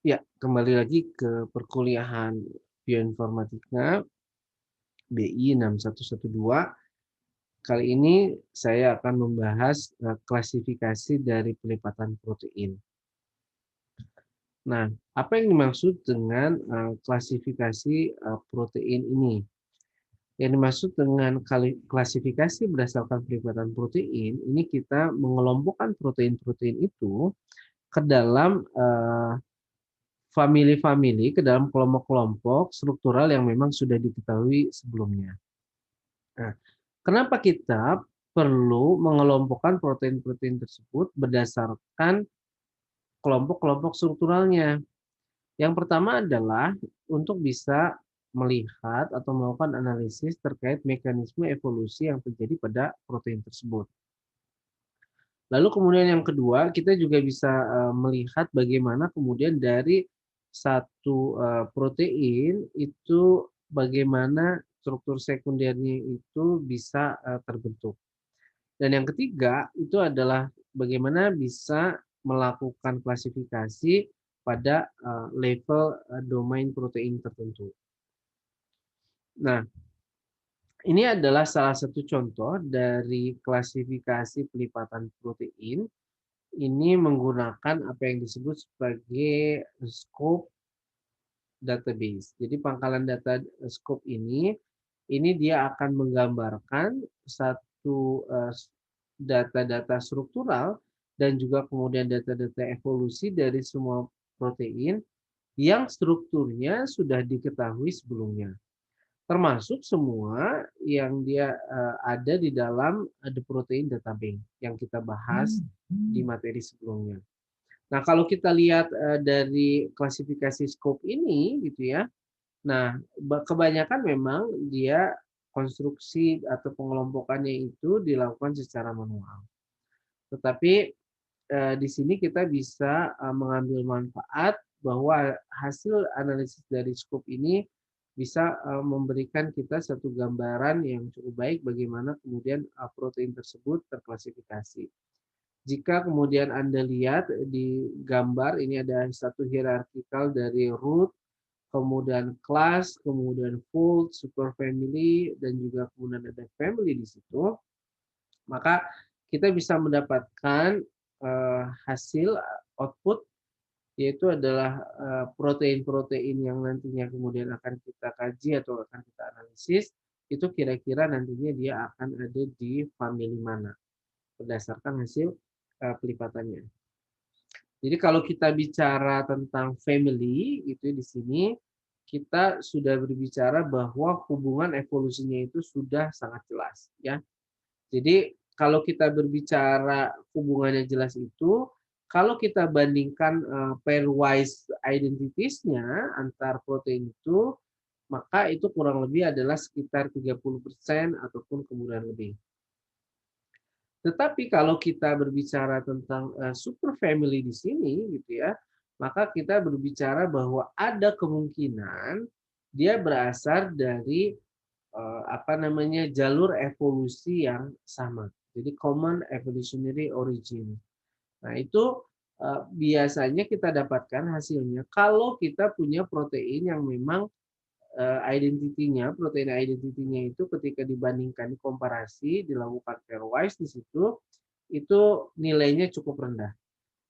Ya, kembali lagi ke perkuliahan Bioinformatika BI 6112. Kali ini saya akan membahas klasifikasi dari pelipatan protein. Nah, apa yang dimaksud dengan klasifikasi protein ini? Yang dimaksud dengan klasifikasi berdasarkan pelipatan protein, ini kita mengelompokkan protein-protein itu ke dalam famili-famili, ke dalam kelompok-kelompok struktural yang memang sudah diketahui sebelumnya. Nah, kenapa kita perlu mengelompokkan protein-protein tersebut berdasarkan kelompok-kelompok strukturalnya? Yang pertama adalah untuk bisa melihat atau melakukan analisis terkait mekanisme evolusi yang terjadi pada protein tersebut. Lalu kemudian yang kedua, kita juga bisa melihat bagaimana kemudian dari satu protein itu bagaimana struktur sekundernya itu bisa terbentuk. Dan yang ketiga itu adalah bagaimana bisa melakukan klasifikasi pada level domain protein tertentu. Nah, ini adalah salah satu contoh dari klasifikasi pelipatan protein. Ini menggunakan apa yang disebut sebagai scope database. Jadi pangkalan data scope ini dia akan menggambarkan satu data-data struktural dan juga kemudian data-data evolusi dari semua protein yang strukturnya sudah diketahui sebelumnya. Termasuk semua yang dia ada di dalam The Protein Database yang kita bahas di materi sebelumnya. Nah, kalau kita lihat dari klasifikasi scope ini gitu ya. Nah, kebanyakan memang dia konstruksi atau pengelompokannya itu dilakukan secara manual. Tetapi di sini kita bisa mengambil manfaat bahwa hasil analisis dari scope ini bisa memberikan kita satu gambaran yang cukup baik bagaimana kemudian protein tersebut terklasifikasi. Jika kemudian Anda lihat di gambar, ini ada satu hierarkikal dari root, kemudian class, kemudian fold, superfamily, dan juga kemudian ada family di situ, maka kita bisa mendapatkan hasil output yaitu adalah protein-protein yang nantinya kemudian akan kita kaji atau akan kita analisis, itu kira-kira nantinya dia akan ada di famili mana berdasarkan hasil pelipatannya. Jadi kalau kita bicara tentang family itu di sini kita sudah berbicara bahwa hubungan evolusinya itu sudah sangat jelas ya. Jadi kalau kita berbicara hubungannya jelas itu kalau kita bandingkan pairwise identities-nya antar protein itu maka itu kurang lebih adalah sekitar 30% ataupun kemudian lebih. Tetapi kalau kita berbicara tentang superfamily di sini gitu ya, maka kita berbicara bahwa ada kemungkinan dia berasal dari apa namanya jalur evolusi yang sama. Jadi common evolutionary origin. Nah, itu biasanya kita dapatkan hasilnya kalau kita punya protein yang memang protein identity-nya itu ketika dibandingkan komparasi dilakukan pairwise di situ itu nilainya cukup rendah.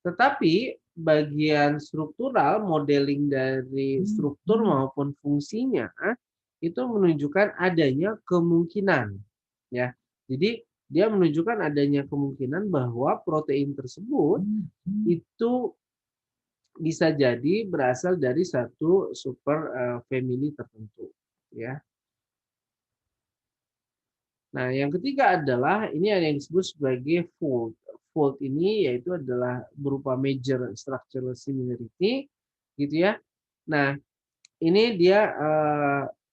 Tetapi bagian struktural modeling dari struktur maupun fungsinya itu menunjukkan adanya kemungkinan ya. Jadi dia menunjukkan adanya kemungkinan bahwa protein tersebut itu bisa jadi berasal dari satu super family tertentu ya. Nah, yang ketiga adalah ini ada yang disebut sebagai fold. Fold ini yaitu adalah berupa major structural similarity gitu ya. Nah, ini dia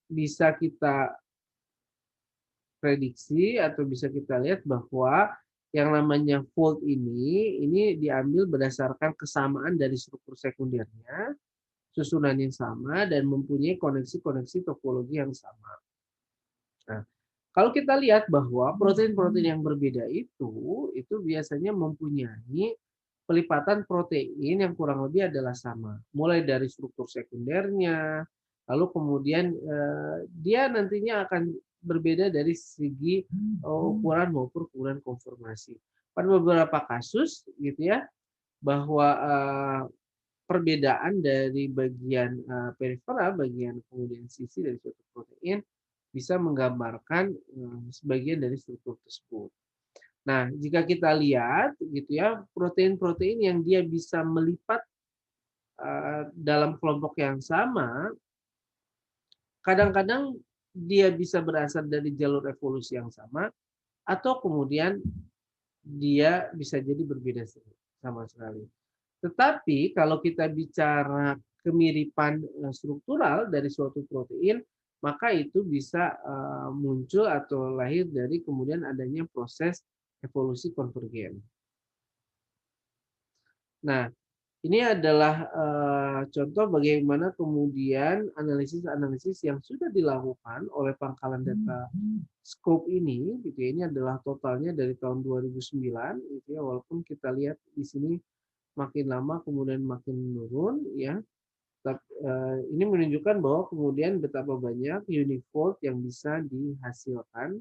bisa kita prediksi atau bisa kita lihat bahwa yang namanya fold ini diambil berdasarkan kesamaan dari struktur sekundernya, susunan yang sama dan mempunyai koneksi-koneksi topologi yang sama. Nah, kalau kita lihat bahwa protein-protein yang berbeda itu biasanya mempunyai pelipatan protein yang kurang lebih adalah sama. Mulai dari struktur sekundernya, lalu kemudian dia nantinya akan berbeda dari segi ukuran maupun ukuran konformasi. Pada beberapa kasus gitu ya, bahwa perbedaan dari bagian periferal, bagian kemudian sisi dari suatu protein bisa menggambarkan sebagian dari struktur tersebut. Nah, jika kita lihat gitu ya, protein-protein yang dia bisa melipat dalam kelompok yang sama, kadang-kadang dia bisa berasal dari jalur evolusi yang sama, atau kemudian dia bisa jadi berbeda sama sekali. Tetapi kalau kita bicara kemiripan struktural dari suatu protein, maka itu bisa muncul atau lahir dari kemudian adanya proses evolusi konvergen. Nah, ini adalah contoh bagaimana kemudian analisis-analisis yang sudah dilakukan oleh pangkalan data scope ini, gitu ya, ini adalah totalnya dari tahun 2009, gitu ya, walaupun kita lihat di sini makin lama kemudian makin menurun, ya. Ini menunjukkan bahwa kemudian betapa banyak unifold yang bisa dihasilkan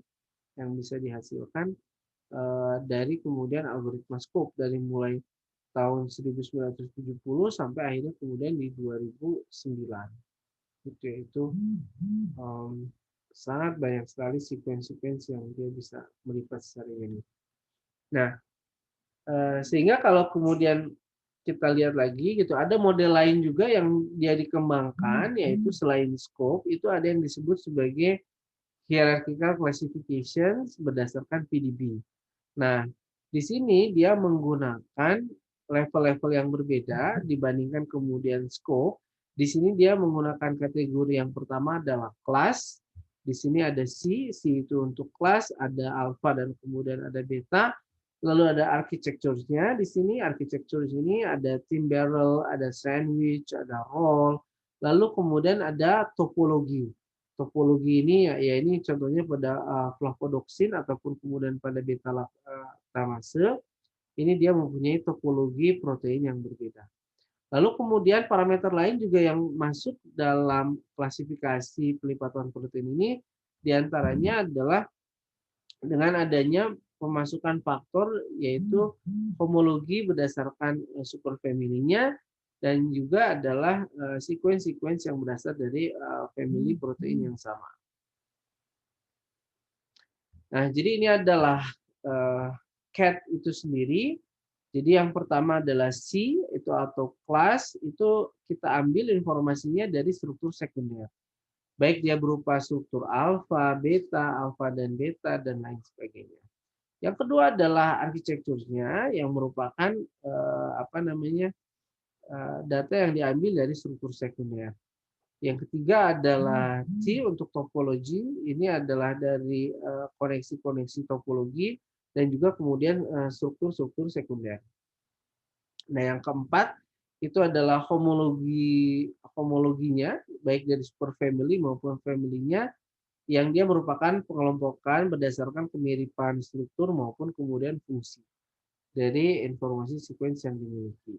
dari kemudian algoritma scope dari mulai tahun 1970 sampai akhirnya kemudian di 2009. Itu sangat banyak sekali sequence yang dia bisa melipat secara ini. Nah, sehingga kalau kemudian kita lihat lagi gitu, ada model lain juga yang dia dikembangkan, yaitu selain scope itu ada yang disebut sebagai hierarchical classification berdasarkan PDB. Nah, di sini dia menggunakan level-level yang berbeda dibandingkan kemudian scope. Di sini dia menggunakan kategori yang pertama adalah kelas. Di sini ada C itu untuk kelas, ada alpha dan kemudian ada beta. Lalu ada architecture-nya. Di sini architecture ini ada thin barrel, ada sandwich, ada roll. Lalu kemudian ada topologi. Topologi ini ya ini contohnya pada flavonoxin ataupun kemudian pada beta lactamase. Ini dia mempunyai topologi protein yang berbeda. Lalu kemudian parameter lain juga yang masuk dalam klasifikasi pelipatan protein ini diantaranya adalah dengan adanya pemasukan faktor yaitu homologi berdasarkan superfamily-nya dan juga adalah sequence yang berasal dari family protein yang sama. Nah, jadi ini adalah CAT itu sendiri. Jadi yang pertama adalah C itu atau kelas itu kita ambil informasinya dari struktur sekunder. Baik dia berupa struktur alfa, dan beta dan lain sebagainya. Yang kedua adalah arsitekturnya yang merupakan data yang diambil dari struktur sekunder. Yang ketiga adalah T untuk topologi. Ini adalah dari koneksi-koneksi topologi dan juga kemudian struktur-struktur sekunder. Nah, yang keempat itu adalah homologinya, baik dari superfamily maupun family-nya, yang dia merupakan pengelompokan berdasarkan kemiripan struktur maupun kemudian fungsi dari informasi sequence yang dimiliki.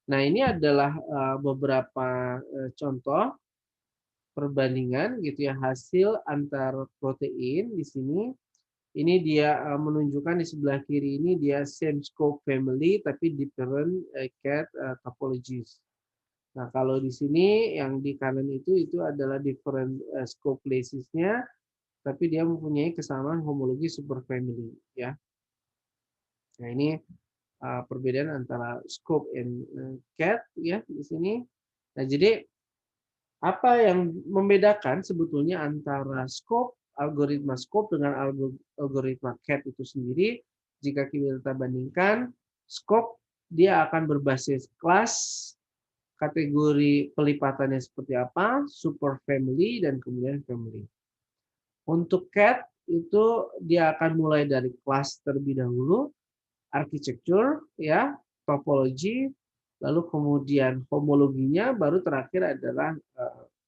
Nah, ini adalah beberapa contoh perbandingan gitu ya hasil antar protein di sini. Ini dia menunjukkan di sebelah kiri ini dia same scope family tapi different CAT topologies. Nah, kalau di sini yang di kanan itu adalah different scope places-nya tapi dia mempunyai kesamaan homologi superfamily ya. Nah, ini perbedaan antara scope and CAT ya di sini. Nah, jadi apa yang membedakan sebetulnya antara algoritma scope dengan algoritma CAT itu sendiri, jika kita bandingkan, scope dia akan berbasis kelas, kategori pelipatannya seperti apa, superfamily, dan kemudian family. Untuk CAT itu dia akan mulai dari kelas terlebih dahulu, architecture, ya, topologi, lalu kemudian homologinya, baru terakhir adalah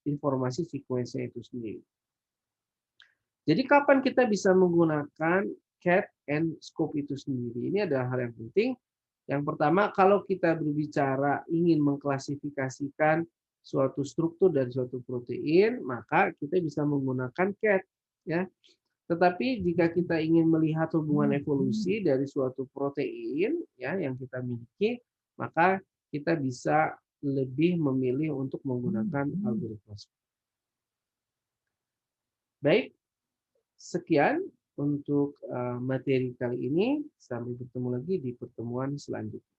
informasi sequence-nya itu sendiri. Jadi kapan kita bisa menggunakan CAT and scope itu sendiri? Ini adalah hal yang penting. Yang pertama, kalau kita berbicara ingin mengklasifikasikan suatu struktur dan suatu protein, maka kita bisa menggunakan CAT, ya. Tetapi jika kita ingin melihat hubungan evolusi dari suatu protein, ya, yang kita miliki, maka kita bisa lebih memilih untuk menggunakan algoritma. Baik, sekian untuk materi kali ini. Sampai bertemu lagi di pertemuan selanjutnya.